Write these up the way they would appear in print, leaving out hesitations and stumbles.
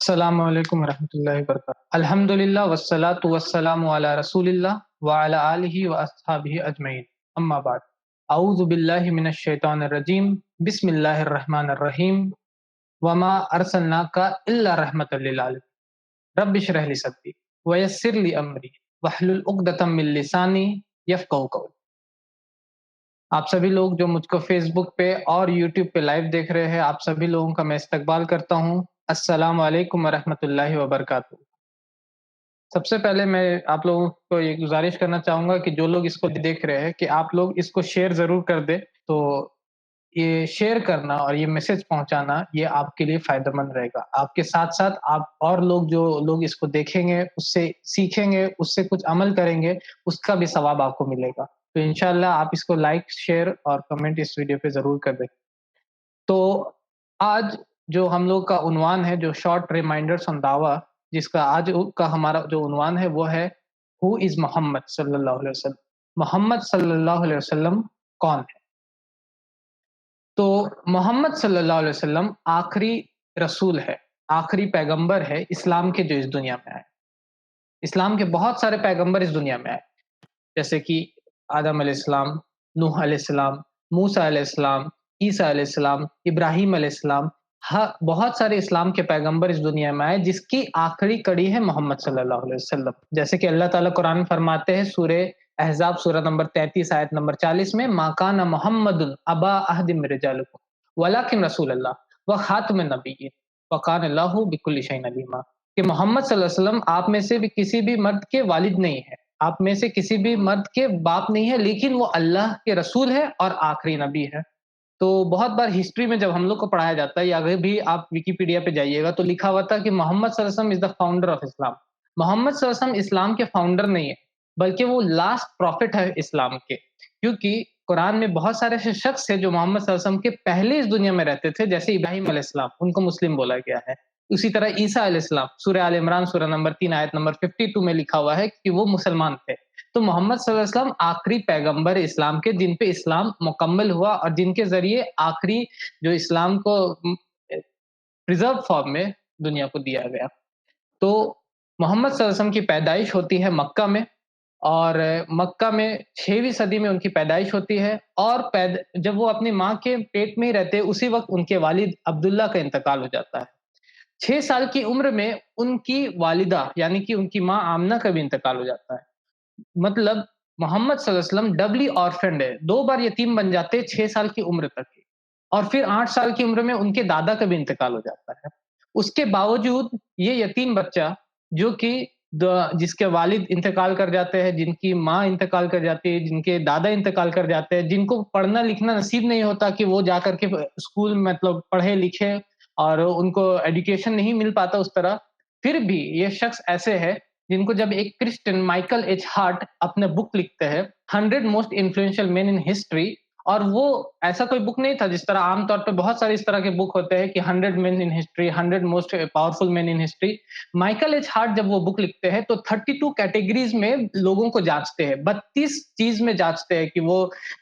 السلام علیکم ورحمۃ اللہ وبرکاتہ۔ الحمد للہ والصلاۃ والسلام علی رسول اللہ وعلی آلہ واصحابہ اجمعین، اما بعد۔ اعوذ باللہ من الشیطان الرجیم، بسم اللہ الرحمن الرحیم، وما ارسلناک الا رحمۃ للعالمین، رب اشرح لی صدری ویسر لی امری واحلل عقدۃ من لسانی یفقہوا قولی۔ آپ سبھی لوگ جو مجھ کو فیس بک پہ اور یوٹیوب پہ لائیو دیکھ رہے ہیں، آپ سبھی لوگوں کا میں استقبال کرتا ہوں۔ السلام علیکم ورحمۃ اللہ وبرکاتہ۔ سب سے پہلے میں آپ لوگوں کو یہ گزارش کرنا چاہوں گا کہ جو لوگ اس کو دیکھ رہے ہیں کہ آپ لوگ اس کو شیئر ضرور کر دیں۔ تو یہ شیئر کرنا اور یہ میسج پہنچانا یہ آپ کے لیے فائدہ مند رہے گا۔ آپ کے ساتھ ساتھ آپ اور جو لوگ اس کو دیکھیں گے، اس سے سیکھیں گے، اس سے کچھ عمل کریں گے، اس کا بھی ثواب آپ کو ملے گا۔ تو انشاءاللہ آپ اس کو لائک، شیئر اور کمنٹ اس ویڈیو پہ ضرور کر دیں۔ تو آج جو ہم لوگ کا عنوان ہے، جو شارٹ ریمائنڈرز آن دعویٰ، جس کا آج کا ہمارا جو عنوان ہے وہ ہے ہو از محمد صلی اللہ علیہ وسلم۔ محمد صلی اللہ علیہ وسلم کون ہے؟ تو محمد صلی اللہ علیہ وسلم آخری رسول ہے، آخری پیغمبر ہے اسلام کے جو اس دنیا میں آئے۔ اسلام کے بہت سارے پیغمبر اس دنیا میں آئے، جیسے کہ آدم علیہ السلام، نوح علیہ السلام، موسیٰ علیہ السلام، عیسیٰ علیہ السلام، ابراہیم علیہ السلام۔ بہت سارے اسلام کے پیغمبر اس دنیا میں آئے، جس کی آخری کڑی ہے محمد صلی اللہ علیہ وسلم۔ جیسے کہ اللہ تعالیٰ قرآن میں فرماتے ہیں، سورہ احزاب سورہ نمبر 33 آیت نمبر 40 میں، ما کان محمد ابا احد من رجالکم ولکن رسول اللہ وخاتم النبیین وکان اللہ بکل شیء علیما، کہ محمد صلی اللہ علیہ وسلم آپ میں سے بھی کسی بھی مرد کے والد نہیں ہے، آپ میں سے کسی بھی مرد کے باپ نہیں ہے، لیکن وہ اللہ کے رسول ہے اور آخری نبی ہے۔ تو بہت بار ہسٹری میں جب ہم لوگ کو پڑھایا جاتا ہے، یا اگر بھی آپ ویکیپیڈیا پہ جائیے گا تو لکھا ہوا تھا کہ محمد صلی اللہ علیہ وسلم از دا فاؤنڈر آف اسلام۔ محمد صلی اللہ علیہ وسلم اسلام کے فاؤنڈر نہیں ہے، بلکہ وہ لاسٹ پروفٹ ہے اسلام کے، کیونکہ قرآن میں بہت سارے ایسے شخص ہیں جو محمد صلی اللہ علیہ وسلم کے پہلے اس دنیا میں رہتے تھے، جیسے ابراہیم علیہ السلام، ان کو مسلم بولا گیا ہے۔ اسی طرح عیسیٰ علیہ السلام، سورہ آل عمران سورہ نمبر 3 آیت نمبر 52 میں لکھا ہوا ہے کہ وہ مسلمان تھے۔ تو محمد صلی اللہ علیہ وسلم آخری پیغمبر اسلام کے، جن پہ اسلام مکمل ہوا اور جن کے ذریعے آخری جو اسلام کو پریزرو فارم میں دنیا کو دیا گیا۔ تو محمد صلی اللہ علیہ وسلم کی پیدائش ہوتی ہے مکہ میں، اور مکہ میں 6ویں صدی میں ان کی پیدائش ہوتی ہے، اور جب وہ اپنی ماں کے پیٹ میں ہی رہتے اسی وقت ان کے والد عبداللہ کا انتقال ہو جاتا ہے۔ 6 سال کی عمر میں ان کی والدہ یعنی کہ ان کی ماں آمنہ کا بھی انتقال ہو جاتا ہے۔ مطلب محمد صلی اللہ علیہ وسلم ڈبلی آرفنڈ ہے، 2 بار یتیم بن جاتے 6 سال کی عمر تک ہی، اور پھر 8 سال کی عمر میں ان کے دادا کا بھی انتقال ہو جاتا ہے۔ اس کے باوجود یہ یتیم بچہ، جو کہ جس کے والد انتقال کر جاتے ہیں، جن کی ماں انتقال کر جاتی ہے، جن کے دادا انتقال کر جاتے ہیں، جن کو پڑھنا لکھنا نصیب نہیں ہوتا کہ وہ جا کر کے اسکول مطلب پڑھے لکھے، اور ان کو ایڈوکیشن نہیں مل پاتا اس طرح، پھر بھی یہ شخص ایسے ہے جن کو جب ایک کرسچن مائیکل ایچ ہارٹ اپنے بک لکھتے ہیں 100 most influential men in history, اور وہ ایسا کوئی بک نہیں تھا جس طرح عام طور پہ بہت سارے اس طرح کے بک ہوتے ہیں کہ 100 man in history, 100 most powerful man in history. Michael H Hart جب وہ بک لکھتے ہیں تو 32 کیٹیگریز میں لوگوں کو جانچتے ہیں، 32 چیز میں جانچتے ہیں کہ وہ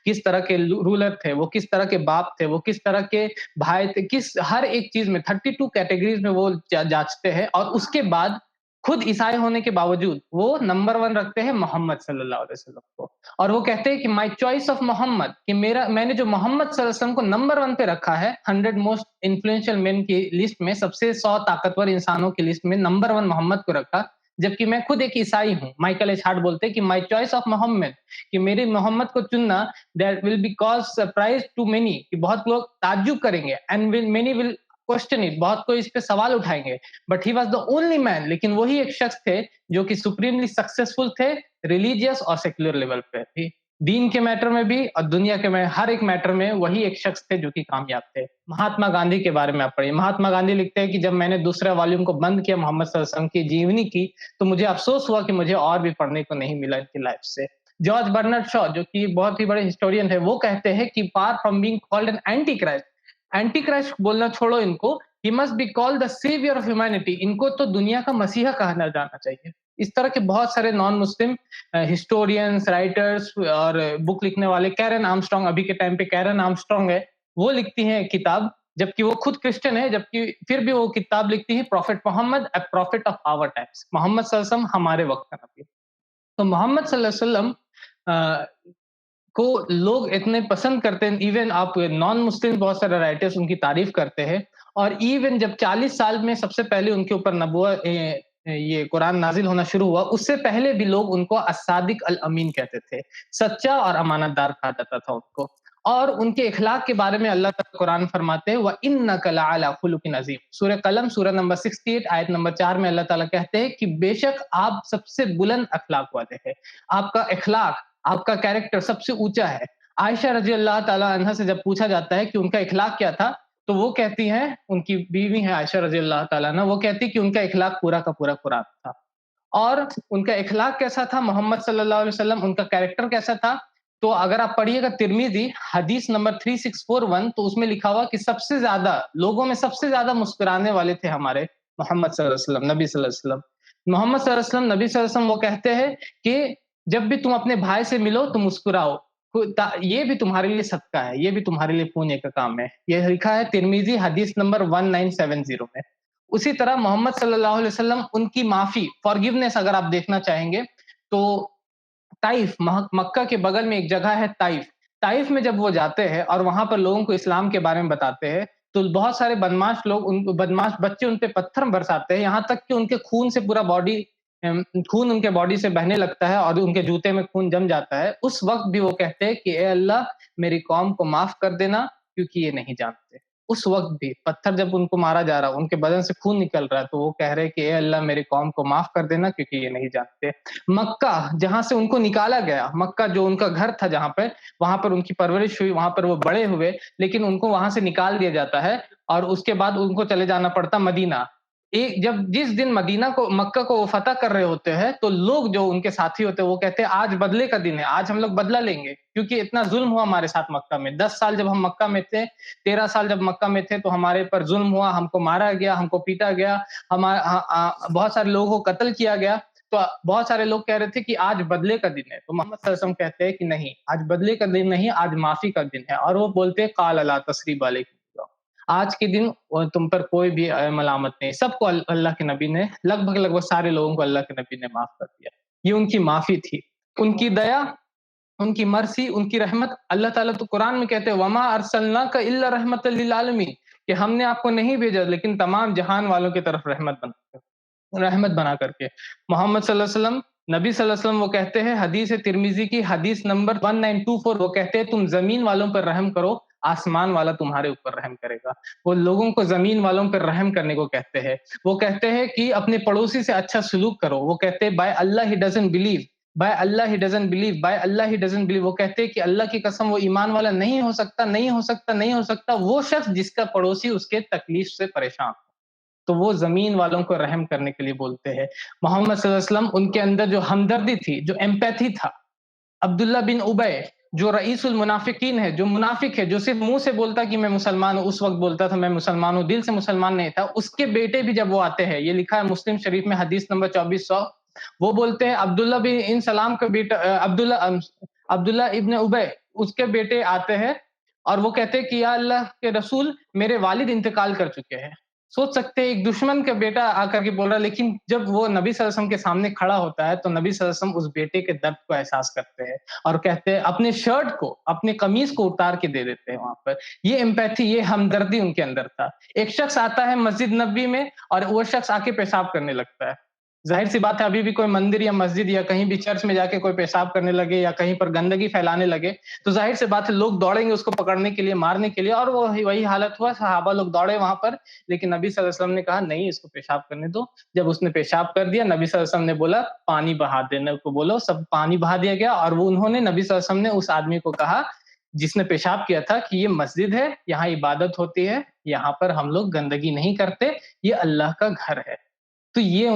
کس طرح کے رولر تھے، وہ کس طرح کے باپ تھے، وہ کس طرح کے بھائی تھے، ہر ایک چیز میں 32 کیٹیگریز میں وہ جانچتے ہیں، اور اس کے بعد خود عیسائی ہونے کے باوجود وہ نمبر 1 رکھتے ہیں محمد صلی اللہ علیہ وسلم کو، اور وہ کہتے ہیں کہ مائی چوائس آف محمد، کہ میں نے جو محمد صلی اللہ علیہ وسلم کو نمبر 1 پہ رکھا ہے 100 موسٹ انفلوئنشل مین کی لسٹ میں، سب سے 100 طاقتور انسانوں کی لسٹ میں نمبر 1 محمد کو رکھا، جبکہ میں خود ایک عیسائی ہوں۔ مائیکل ایچ ہارٹ بولتے ہیں کہ مائی چوائس آف محمد، کہ میرے محمد کو چننا that will be cause surprise to many, کہ بہت لوگ تعجب کریں گے، and many will question it, بہت کوئی اس پہ سوال اٹھائیں گے، but he was the only man, لیکن وہی ایک شخص تھے جو کہ سپریملی سکسیسفل تھے ریلیجیس اور سیکولر لیول پہ بھی، دین کے میٹر میں بھی اور دنیا کے ہر ایک میٹر میں وہی ایک شخص تھے جو کہ کامیاب تھے۔ مہاتما گاندھی کے بارے میں آپ پڑھیے، مہاتما گاندھی لکھتے ہیں کہ جب میں نے دوسرے والیوم کو بند کیا محمد صلی اللہ علیہ وسلم کی جیونی کی، تو مجھے افسوس ہوا کہ مجھے اور بھی پڑھنے کو نہیں ملا ان کی لائف سے۔ جارج برنارڈ شاء، جو کہ بہت ہی بڑے ہسٹورین تھے، وہ کہتے ہیں کہ far from being called an Antichrist, Antichrist بولنا چھوڑو ان کو، he must be called the saviour of humanity, ان کو تو دنیا کا مسیحا کہا جانا چاہیے۔ اس طرح کے بہت سارے نان مسلم ہسٹورینس، رائٹرز اور بک لکھنے والے، کیرن آرمسٹرانگ، ابھی کے ٹائم پہ کیرن آرمسٹرانگ ہے، وہ لکھتی ہیں ایک کتاب جبکہ وہ خود کرسچن ہے، جبکہ پھر بھی وہ کتاب لکھتی ہے prophet Muhammad a prophet of our times, Muhammad صلی اللہ علیہ وسلم ہمارے وقت کا نبی۔ تو محمد صلی اللہ علیہ وسلم کو لوگ اتنے پسند کرتے ہیں، ایون آپ نان مسلم بہت سارے رائٹرز ان کی تعریف کرتے ہیں، اور ایون جب 40 سال میں سب سے پہلے ان کے اوپر نبوت یہ قرآن نازل ہونا شروع ہوا، اس سے پہلے بھی لوگ ان کو الصادق الامین کہتے تھے، سچا اور امانت دار کہا جاتا تھا ان کو۔ اور ان کے اخلاق کے بارے میں اللہ تعالیٰ قرآن فرماتے ہیں وَإِنَّكَ لَعَلَىٰ خُلُقٍ عَظِيمٍ، سورہ قلم سورہ نمبر 68 آیت نمبر 4 میں اللہ تعالیٰ کہتے ہیں کہ بے شک آپ سب سے بلند اخلاق والے ہیں، آپ کا اخلاق، آپ کا کیریکٹر سب سے اونچا ہے۔ عائشہ رضی اللہ تعالیٰ عنہ سے جب پوچھا جاتا ہے کہ ان کا اخلاق کیا تھا، تو وہ کہتی ہیں، ان کی بیوی ہیں عائشہ رضی اللہ تعالیٰ عنہ، وہ کہتی کہ ان کا اخلاق پورا کا پورا قرآن تھا۔ اور ان کا اخلاق کیسا تھا، محمد صلی اللہ علیہ وسلم ان کا کیریکٹر کیسا تھا، تو اگر آپ پڑھیے گا ترمذی حدیث نمبر 3641، تو اس میں لکھا ہوا کہ سب سے زیادہ لوگوں میں سب سے زیادہ مسکرانے والے تھے ہمارے محمد صلی اللہ علیہ وسلم، نبی صلی اللہ علیہ وسلم۔ محمد صلی اللہ علیہ وسلم، نبی صلی اللہ علیہ وسلم وہ کہتے ہیں کہ جب بھی تم اپنے بھائی سے ملو تو مسکراؤ، یہ بھی تمہارے لیے صدقہ ہے، یہ بھی تمہارے لیے پونے کا کام ہے، یہ لکھا ہے ترمذی حدیث نمبر 1970 میں۔ اسی طرح محمد صلی اللہ علیہ وسلم ان کی معافی، فارگیونیس اگر آپ دیکھنا چاہیں گے تو طائف، مکہ کے بغل میں ایک جگہ ہے طائف، طائف میں جب وہ جاتے ہیں اور وہاں پر لوگوں کو اسلام کے بارے میں بتاتے ہیں، تو بہت سارے بدماش لوگ، بدماش بچے ان پہ پتھر برساتے ہیں، یہاں تک کہ ان کے خون سے پورا باڈی، خون ان کے باڈی سے بہنے لگتا ہے اور ان کے جوتے میں خون جم جاتا ہے۔ اس وقت بھی وہ کہتے ہیں کہ اے اللہ میری قوم کو معاف کر دینا کیونکہ یہ نہیں جانتے۔ اس وقت بھی پتھر جب ان کو مارا جا رہا، ان کے بدن سے خون نکل رہا ہے، تو وہ کہہ رہے کہ اے اللہ میری قوم کو معاف کر دینا کیونکہ یہ نہیں جانتے۔ مکہ جہاں سے ان کو نکالا گیا، مکہ جو ان کا گھر تھا جہاں پہ، وہاں پر ان کی پرورش ہوئی، وہاں پر وہ بڑے ہوئے، لیکن ان کو وہاں سے نکال دیا جاتا ہے اور اس کے بعد ان کو چلے جانا پڑتا مدینہ۔ جس دن مدینہ کو، مکہ کو وہ فتح کر رہے ہوتے ہیں، تو لوگ جو ان کے ساتھی ہوتے ہیں وہ کہتے ہیں آج بدلے کا دن ہے، آج ہم لوگ بدلہ لیں گے، کیونکہ اتنا ظلم ہوا ہمارے ساتھ مکہ میں۔ 10 سال جب ہم مکہ میں تھے، 13 سال جب مکہ میں تھے، تو ہمارے پر ظلم ہوا، ہم کو مارا گیا، ہم کو پیٹا گیا، بہت سارے لوگوں کو قتل کیا گیا۔ تو بہت سارے لوگ کہہ رہے تھے کہ آج بدلے کا دن ہے، تو محمد صلی اللہ علیہ وسلم کہتے ہیں کہ نہیں، آج بدلے کا دن نہیں، آج معافی کا دن ہے، اور وہ بولتے ہیں قال لا تثریب علیکم، آج کے دن تم پر کوئی بھی ملامت نہیں، سب کو اللہ کے نبی نے، لگ بھگ سارے لوگوں کو اللہ کے نبی نے معاف کر دیا۔ یہ ان کی معافی تھی، ان کی دیا، ان کی مرسی، ان کی رحمت۔ اللہ تعالیٰ تو قرآن میں کہتے ہیں وما ارسلناک الا رحمت للعالمین، کہ ہم نے آپ کو نہیں بھیجا لیکن تمام جہان والوں کی طرف رحمت بنا کر کے۔ محمد صلی اللہ علیہ وسلم، نبی صلی اللہ علیہ وسلم وہ کہتے ہیں حدیث ترمذی کی حدیث نمبر 1924، وہ کہتے ہیں تم زمین والوں پر رحم کرو، آسمان والا تمہارے اوپر رحم کرے گا۔ وہ لوگوں کو زمین والوں پر رحم کرنے کو کہتے ہیں۔ وہ کہتے ہیں کہ اپنے پڑوسی سے اچھا سلوک کرو۔ وہ کہتے ہیں by Allah he doesn't believe, by Allah he doesn't believe, by Allah he doesn't believe. وہ کہتے ہیں کہ اللہ کی قسم وہ ایمان والا نہیں ہو سکتا، نہیں ہو سکتا، نہیں ہو سکتا وہ شخص جس کا پڑوسی اس کے تکلیف سے پریشان ہو۔ تو وہ زمین والوں کو رحم کرنے کے لیے بولتے ہیں۔ محمد صلی اللہ علیہ وسلم، ان کے اندر جو ہمدردی تھی، جو ایمپیتھی تھا۔ عبداللہ بن ابی جو رئیس المنافقین ہے، جو منافق ہے، جو صرف منہ سے بولتا کہ میں مسلمان ہوں، اس وقت بولتا تھا میں مسلمان ہوں، دل سے مسلمان نہیں تھا، اس کے بیٹے بھی جب وہ آتے ہیں، یہ لکھا ہے مسلم شریف میں حدیث نمبر 2400، وہ بولتے ہیں عبداللہ بن ان سلام کا بیٹا، عبداللہ ابن ابی، اس کے بیٹے آتے ہیں اور وہ کہتے ہیں کہ یا اللہ کے رسول میرے والد انتقال کر چکے ہیں۔ سوچ سکتے ہیں ایک دشمن کا بیٹا آ کر کے بول رہا ہے، لیکن جب وہ نبی صلی اللہ علیہ وسلم کے سامنے کھڑا ہوتا ہے تو نبی صلی اللہ علیہ وسلم اس بیٹے کے درد کو احساس کرتے ہیں اور کہتے ہیں، اپنے شرٹ کو، اپنے قمیص کو اتار کے دے دیتے ہیں وہاں پر۔ یہ ایمپیتھی، یہ ہمدردی ان کے اندر تھا۔ ایک شخص آتا ہے مسجد نبوی میں اور وہ شخص آ کے پیشاب کرنے لگتا ہے، ظاہر سی بات ہے ابھی بھی کوئی مندر یا مسجد یا کہیں بھی چرچ میں جا کے کوئی پیشاب کرنے لگے یا کہیں پر گندگی پھیلانے لگے تو ظاہر سی بات ہے لوگ دوڑیں گے اس کو پکڑنے کے لیے، مارنے کے لیے، اور وہی حالت ہوا، صحابہ لوگ دوڑے وہاں پر، لیکن نبی صلی اللہ علیہ وسلم نے کہا نہیں، اس کو پیشاب کرنے دو۔ جب اس نے پیشاب کر دیا، نبی صلی اللہ علیہ وسلم نے بولا پانی بہا دینے کو بولو، سب پانی بہا دیا گیا، اور وہ انہوں نے، نبی صلی اللہ علیہ وسلم نے اس آدمی کو کہا جس نے پیشاب کیا تھا کہ یہ مسجد ہے، یہاں عبادت ہوتی ہے، یہاں پر ہم لوگ گندگی نہیں کرتے، یہ اللہ کا گھر ہے۔ تو یہ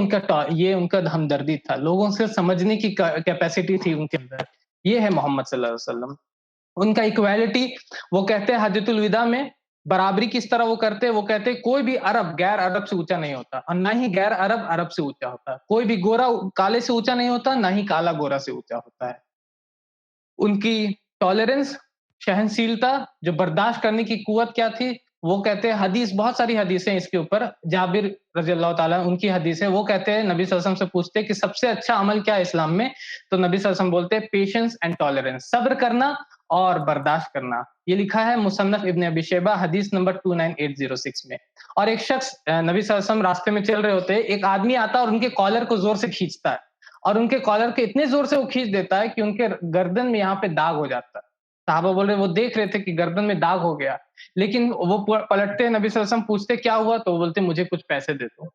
ان کا ہمدردی تھا، لوگوں سے سمجھنے کی کیپیسٹی تھی ان کے اندر۔ یہ ہے محمد صلی اللہ علیہ وسلم۔ ان کا ایکویلٹی، وہ کہتے ہیں حجۃ الوداع میں برابری کس طرح وہ کرتے ہیں، وہ کہتے ہیں کوئی بھی عرب غیر عرب سے اونچا نہیں ہوتا، اور نہ ہی غیر عرب عرب سے اونچا ہوتا ہے، کوئی بھی گورا کالے سے اونچا نہیں ہوتا، نہ ہی کالا گورا سے اونچا ہوتا ہے۔ ان کی ٹالرنس، سہنشیلتا، جو برداشت کرنے کی قوت کیا تھی، وہ کہتے ہیں حدیث بہت ساری حدیثیں اس کے اوپر جابر رضی اللہ تعالیٰ انکی حدیث ہے وہ کہتے ہیں نبی صلی اللہ علیہ وسلم سے پوچھتے ہیں کہ سب سے اچھا عمل کیا ہے اسلام میں تو نبی صلی اللہ علیہ وسلم بولتے ہیں پیشنس اینڈ ٹالرنس صبر کرنا اور برداشت کرنا یہ لکھا ہے مصنف ابن ابی شیبہ حدیث نمبر 29806 میں اور ایک شخص نبی صلی اللہ علیہ وسلم راستے میں چل رہے ہوتے ہیں ایک آدمی آتا ہے اور ان کے کالر کو زور سے کھینچتا ہے اور ان کے کالر کے اتنے زور سے وہ کھینچ دیتا ہے کہ ان کے گردن میں یہاں پہ داغ ہو جاتا ہے صحابہ بول رہے وہ دیکھ رہے تھے کہ گردن میں داغ ہو گیا لیکن وہ پلٹتے نبی صلی اللہ علیہ وسلم پوچھتے کیا ہوا تو وہ بولتے مجھے کچھ پیسے دے دو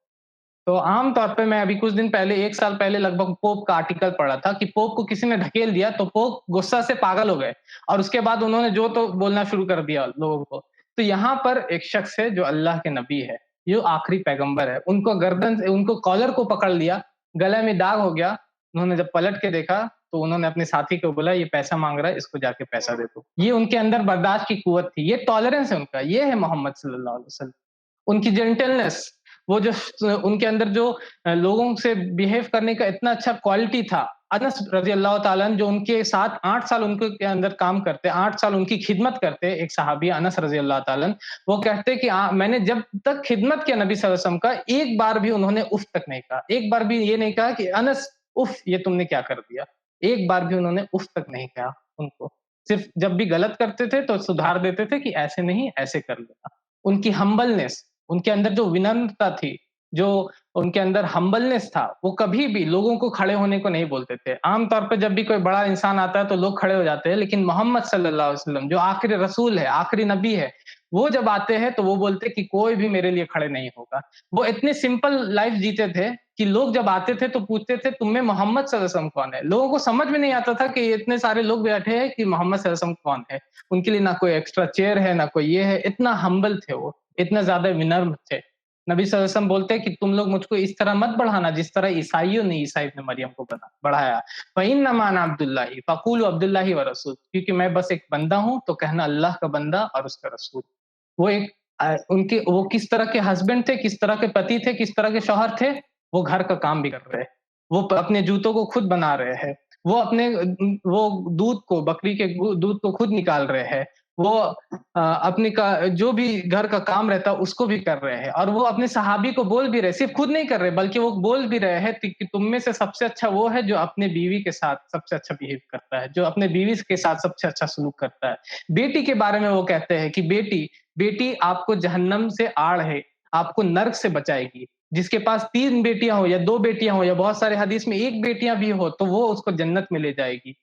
تو عام طور پہ میں ابھی کچھ دن پہلے 1 سال پہلے لگ بھگ پوپ کا آرٹیکل پڑھا تھا کہ پوپ کو کسی نے ڈھکیل دیا تو پوپ غصہ سے پاگل ہو گئے اور اس کے بعد انہوں نے جو تو بولنا شروع کر دیا لوگوں کو تو یہاں پر ایک شخص ہے جو اللہ کے نبی ہے جو آخری پیغمبر ہے ان کو گردن سے ان کو کالر کو پکڑ لیا گلے میں داغ ہو گیا انہوں نے جب پلٹ کے دیکھا تو انہوں نے اپنے ساتھی کو بولا یہ پیسہ مانگ رہا ہے اس کو جا کے پیسہ دے دو یہ ان کے اندر برداشت کی قوت تھی یہ ٹالرنس ہے ان کا یہ ہے محمد صلی اللہ علیہ وسلم ان کی جینٹلنس وہ جو ان کے اندر جو لوگوں سے بیہیو کرنے کا اتنا اچھا کوالٹی تھا انس رضی اللہ تعالیٰ جو ان کے ساتھ 8 سال ان کے اندر کام کرتے 8 سال ان کی خدمت کرتے ایک صحابی انس رضی اللہ تعالیٰ وہ کہتے کہ میں نے جب تک خدمت کیا نبی صلی اللہ علیہ وسلم کا ایک بار بھی انہوں نے اف تک نہیں کہا ایک بار بھی یہ نہیں کہا کہ انس اف یہ تم نے کیا کر دیا ایک بار بھی انہوں نے اف تک نہیں کہا ان کو صرف جب بھی غلط کرتے تھے تو سدھار دیتے تھے کہ ایسے نہیں ایسے کر لینا ان کی ہمبلنس ان کے اندر جو ونمرتا تھی جو ان کے اندر ہمبلنس تھا وہ کبھی بھی لوگوں کو کھڑے ہونے کو نہیں بولتے تھے عام طور پہ جب بھی کوئی بڑا انسان آتا ہے تو لوگ کھڑے ہو جاتے ہیں لیکن محمد صلی اللہ علیہ وسلم جو آخری رسول ہے آخری نبی ہے وہ جب آتے ہیں تو وہ بولتے کہ کوئی بھی میرے لیے کھڑے نہیں ہوگا وہ اتنے سمپل لائف جیتے تھے کہ لوگ جب آتے تھے تو پوچھتے تھے تم میں محمد صلی اللہ علیہ وسلم کون ہے لوگوں کو سمجھ میں نہیں آتا تھا کہ اتنے سارے لوگ بیٹھے ہیں کہ محمد صلی اللہ علیہ وسلم کون ہے ان کے لیے نہ کوئی ایکسٹرا چیئر ہے نہ کوئی یہ ہے اتنا ہمبل تھے وہ اتنا زیادہ ونرم تھے نبی صلی اللہ علیہ وسلم بولتے ہیں کہ تم لوگ مجھ کو اس طرح مت بڑھانا جس طرح عیسائیوں نے عیسائی ابن مریم کو بڑھایا فَإِنَّمَا أَنَا عَبْدُ اللَّهِ فَقُولُوا عَبْدُ اللَّهِ وَرَسُولُهُ کیونکہ میں بس ایک بندہ ہوں تو کہنا اللہ کا بندہ اور اس کا رسول وہ ایک ان کے وہ کس طرح کے ہسبینڈ تھے کس طرح کے پتی تھے کس طرح کے شوہر تھے وہ گھر کا کام بھی کر رہے وہ اپنے جوتوں کو خود بنا رہے ہیں وہ اپنے وہ دودھ کو بکری کے دودھ کو خود نکال رہے ہیں وہ اپنی جو بھی گھر کا کام رہتا اس کو بھی کر رہے ہیں اور وہ اپنے صحابی کو بول بھی رہے صرف خود نہیں کر رہے بلکہ وہ بول بھی رہے ہیں کہ تم میں سے سب سے اچھا وہ ہے جو اپنے بیوی کے ساتھ سب سے اچھا بیہیو کرتا ہے جو اپنے بیوی کے ساتھ سب سے اچھا سلوک کرتا ہے بیٹی کے بارے میں وہ کہتے ہیں کہ بیٹی آپ کو جہنم سے آڑ ہے آپ کو نرک سے بچائے گی جس کے پاس 3 بیٹیاں ہو یا 2 بیٹیاں ہو یا بہت سارے حدیث میں 1 بیٹیاں بھی ہو تو وہ اس کو جنت میں لے جائے گی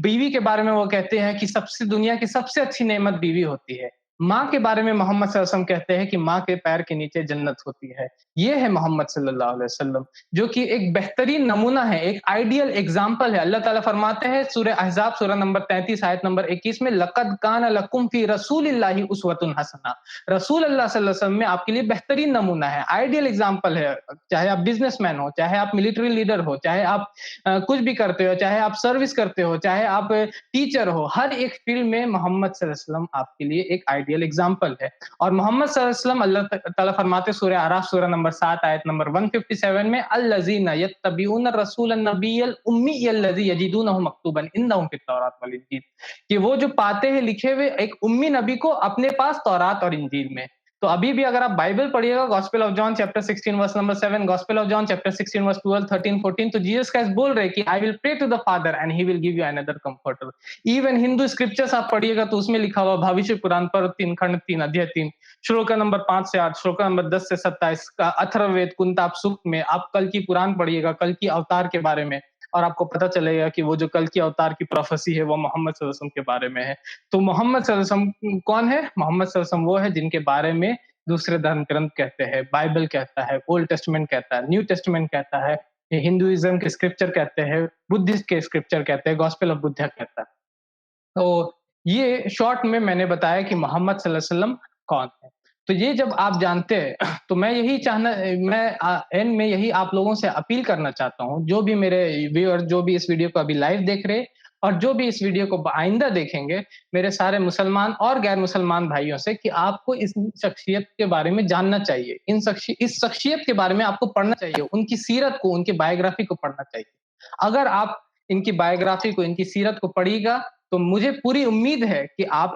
بیوی کے بارے میں وہ کہتے ہیں کہ دنیا کی سب سے اچھی نعمت بیوی ہوتی ہے ماں کے بارے میں محمد صلی اللہ علیہ وسلم کہتے ہیں کہ ماں کے پیر کے نیچے جنت ہوتی ہے یہ ہے محمد صلی اللہ علیہ وسلم جو کہ ایک بہترین نمونہ ہے ایک آئیڈیل ایگزامپل ہے اللہ تعالیٰ فرماتے ہیں سورہ احزاب سورہ نمبر 33 آیت نمبر 21 میں لقد کان لکم فی رسول اللہ اسوۃ حسنہ رسول اللہ صلی اللہ علیہ وسلم میں آپ کے لیے بہترین نمونہ ہے آئیڈیل ایگزامپل ہے چاہے آپ بزنس مین ہو چاہے آپ ملٹری لیڈر ہو چاہے آپ کچھ بھی کرتے ہو چاہے آپ سروس کرتے ہو چاہے آپ ٹیچر ہو ہر ایک فیلڈ میں محمد صلی اللہ علیہ وسلم آپ کے لیے ایک آئیڈیل ایگزامپل ہے اور محمد صلی اللہ علیہ وسلم اللہ تعالیٰ فرماتے سورہ اعراف سورہ نمبر 7 آیت نمبر 157 میں الذین یتبعون الرسول النبی الامی الذی یجدونہ مکتوبا عندہم فی التوراۃ والانجیل کہ وہ جو پاتے ہیں لکھے ہوئے ایک امی نبی کو اپنے پاس تورات اور انجیل میں تو ابھی بھی اگر آپ بائبل پڑھیے گا Gospel of John chapter 16 verse number 7 Gospel of John chapter 16 verse 12 13 14 تو جیسس کرائسٹ بول رہے کہ I will pray to the Father and he will give you another comforter even Hindu scriptures آپ پڑھیے گا تو اس میں لکھا ہوا بھاوشیہ پران پر 3 کھنڈ 3 ادھیائے 3 شلوکا نمبر 5 سے 8 شلوکا نمبر 10 سے 27 کا اتھر وید کنتاب سکھ میں آپ کل کی پران پڑھیے گا کل کی اوتار کے بارے میں اور آپ کو پتہ چلے گا کہ وہ جو کل کی اوتار کی پروفیسی ہے وہ محمد صلی اللہ علیہ وسلم کے بارے میں ہے تو محمد صلی اللہ علیہ وسلم کون ہے محمد صلی اللہ علیہ وسلم وہ ہے جن کے بارے میں دوسرے دھرم گرنتھ کہتے ہیں بائبل کہتا ہے اولڈ ٹیسٹمنٹ کہتا ہے نیو ٹیسٹمنٹ کہتا ہے ہندوازم کے اسکرپچر کہتے ہیں بدھسٹ کے اسکرپچر کہتے ہیں گاسپل آف بدھا کہتا ہے تو یہ شارٹ میں نے بتایا کہ محمد صلی اللہ علیہ وسلم کون ہے تو یہ جب آپ جانتے ہیں تو میں اینڈ میں یہی آپ لوگوں سے اپیل کرنا چاہتا ہوں جو بھی میرے ویور جو بھی اس ویڈیو کو ابھی لائیو دیکھ رہے اور جو بھی اس ویڈیو کو آئندہ دیکھیں گے میرے سارے مسلمان اور غیر مسلمان بھائیوں سے کہ آپ کو اس شخصیت کے بارے میں جاننا چاہیے اس شخصیت کے بارے میں آپ کو پڑھنا چاہیے ان کی سیرت کو ان کی بایوگرافی کو پڑھنا چاہیے اگر آپ ان کی بایوگرافی کو ان کی سیرت کو پڑھیے گا تو مجھے پوری امید ہے کہ آپ